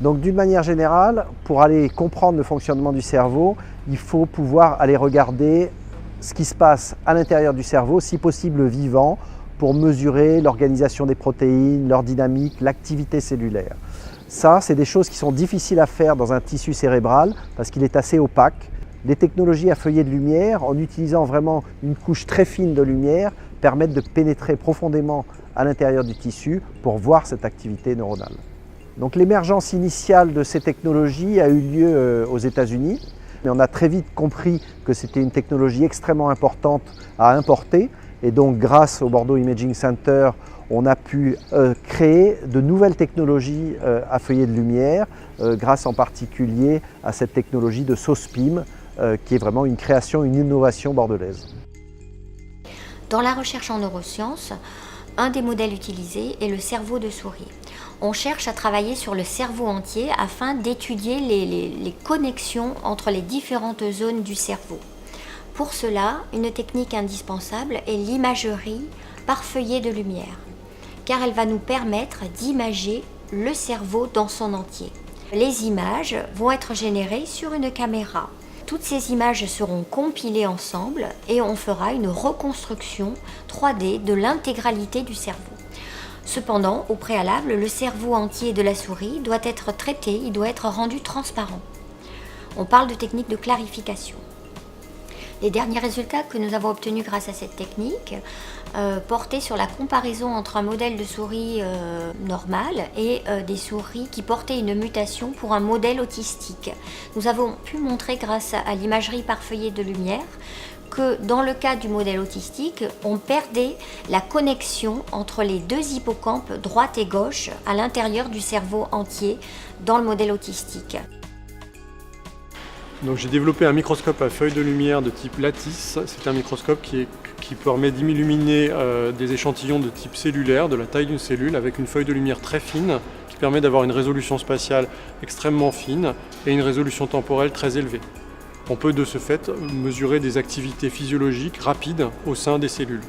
Donc d'une manière générale, pour aller comprendre le fonctionnement du cerveau, il faut pouvoir aller regarder ce qui se passe à l'intérieur du cerveau, si possible vivant, pour mesurer l'organisation des protéines, leur dynamique, l'activité cellulaire. Ça, c'est des choses qui sont difficiles à faire dans un tissu cérébral parce qu'il est assez opaque. Les technologies à feuillet de lumière, en utilisant vraiment une couche très fine de lumière, permettent de pénétrer profondément à l'intérieur du tissu pour voir cette activité neuronale. Donc l'émergence initiale de ces technologies a eu lieu aux États-Unis, mais on a très vite compris que c'était une technologie extrêmement importante à importer, et donc grâce au Bordeaux Imaging Center, on a pu créer de nouvelles technologies à feuillet de lumière, grâce en particulier à cette technologie de SOSPIM, qui est vraiment une création, une innovation bordelaise. Dans la recherche en neurosciences, un des modèles utilisés est le cerveau de souris. On cherche à travailler sur le cerveau entier afin d'étudier les connexions entre les différentes zones du cerveau. Pour cela, une technique indispensable est l'imagerie par feuillet de lumière, car elle va nous permettre d'imager le cerveau dans son entier. Les images vont être générées sur une caméra. Toutes ces images seront compilées ensemble et on fera une reconstruction 3D de l'intégralité du cerveau. Cependant, au préalable, le cerveau entier de la souris doit être traité, il doit être rendu transparent. On parle de technique de clarification. Les derniers résultats que nous avons obtenus grâce à cette technique portaient sur la comparaison entre un modèle de souris normal et des souris qui portaient une mutation pour un modèle autistique. Nous avons pu montrer grâce à l'imagerie par feuillet de lumière que dans le cas du modèle autistique, on perdait la connexion entre les deux hippocampes droite et gauche à l'intérieur du cerveau entier dans le modèle autistique. Donc j'ai développé un microscope à feuille de lumière de type lattice. C'est un microscope qui permet d'illuminer des échantillons de type cellulaire, de la taille d'une cellule, avec une feuille de lumière très fine, qui permet d'avoir une résolution spatiale extrêmement fine et une résolution temporelle très élevée. On peut de ce fait mesurer des activités physiologiques rapides au sein des cellules.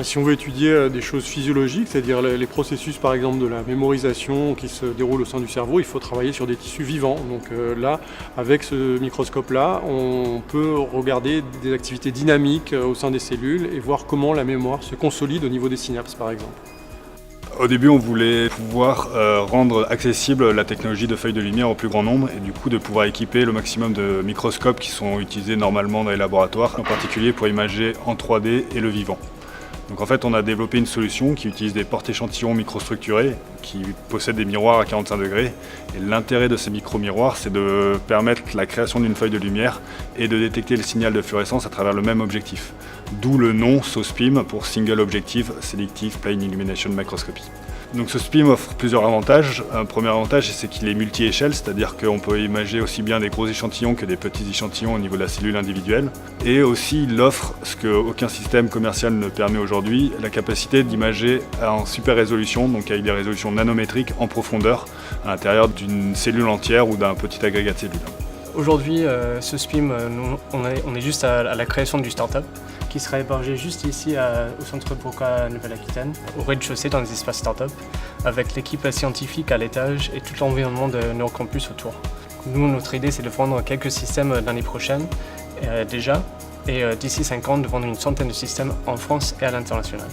Si on veut étudier des choses physiologiques, c'est-à-dire les processus par exemple de la mémorisation qui se déroulent au sein du cerveau, il faut travailler sur des tissus vivants. Donc là, avec ce microscope-là, on peut regarder des activités dynamiques au sein des cellules et voir comment la mémoire se consolide au niveau des synapses par exemple. Au début, on voulait pouvoir rendre accessible la technologie de feuilles de lumière au plus grand nombre et du coup de pouvoir équiper le maximum de microscopes qui sont utilisés normalement dans les laboratoires, en particulier pour imager en 3D et le vivant. Donc en fait, on a développé une solution qui utilise des porte-échantillons microstructurés qui possèdent des miroirs à 45 degrés. Et l'intérêt de ces micro-miroirs, c'est de permettre la création d'une feuille de lumière et de détecter le signal de fluorescence à travers le même objectif. D'où le nom SOSPIM pour Single Objective Selective Plane Illumination Microscopy. Donc ce SPIM offre plusieurs avantages. Un premier avantage, c'est qu'il est multi-échelle, c'est-à-dire qu'on peut imager aussi bien des gros échantillons que des petits échantillons au niveau de la cellule individuelle. Et aussi, il offre, ce qu'aucun système commercial ne permet aujourd'hui, la capacité d'imager en super résolution, donc avec des résolutions nanométriques en profondeur, à l'intérieur d'une cellule entière ou d'un petit agrégat de cellules. Aujourd'hui, ce SPIM, on est juste à la création du start-up qui sera hébergé juste ici au centre Broca Nouvelle-Aquitaine, au rez-de-chaussée dans les espaces start-up, avec l'équipe scientifique à l'étage et tout l'environnement de Neurocampus autour. Nous, notre idée, c'est de vendre quelques systèmes l'année prochaine déjà, et d'ici 5 ans, de vendre une centaine de systèmes en France et à l'international.